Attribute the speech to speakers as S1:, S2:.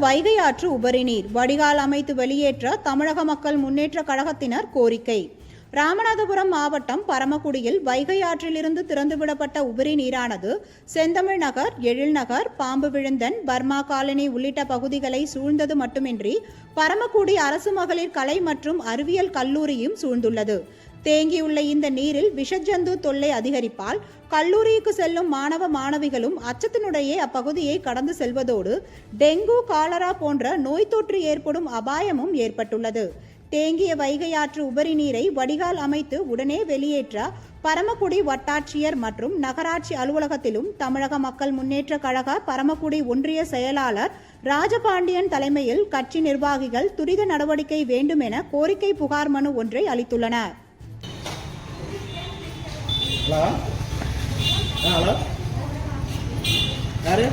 S1: வைகை ஆற்று உபரிநீர் வடிகால் அமைத்து வெளியேற்ற தமிழக மக்கள் முன்னேற்ற கழகத்தினர் கோரிக்கை. ராமநாதபுரம் மாவட்டம் பரமக்குடியில் வைகை ஆற்றிலிருந்து திறந்துவிடப்பட்ட உபரி நீரானது செந்தமிழ் நகர், எழில் நகர், பாம்பு விழுந்தன், பர்மா காலனி உள்ளிட்ட பகுதிகளை சூழ்ந்தது மட்டுமின்றி பரமக்குடி அரசு மகளிர் கலை மற்றும் அறிவியல் கல்லூரியும் சூழ்ந்துள்ளது. தேங்கியுள்ள இந்த நீரில் விஷஜந்து தொல்லை அதிகரிப்பால் கல்லூரிக்கு செல்லும் மாணவ மாணவிகளும் அச்சத்தினுடைய அப்பகுதியை கடந்து செல்வதோடு டெங்கு, காலரா போன்ற நோய் தொற்று ஏற்படும் அபாயமும் ஏற்பட்டுள்ளது. தேங்கிய வைகை ஆற்று உபரி நீரை வடிகால் அமைத்து உடனே வெளியேற்ற பரமக்குடி வட்டாட்சியர் மற்றும் நகராட்சி அலுவலகத்திலும் தமிழக மக்கள் முன்னேற்ற கழக பரமக்குடி ஒன்றிய செயலாளர் ராஜபாண்டியன் தலைமையில் கட்சி நிர்வாகிகள் துரித நடவடிக்கை வேண்டும் என கோரிக்கை புகார் மனு ஒன்றை அளித்துள்ளனர்.
S2: ஹலோ, யாரு?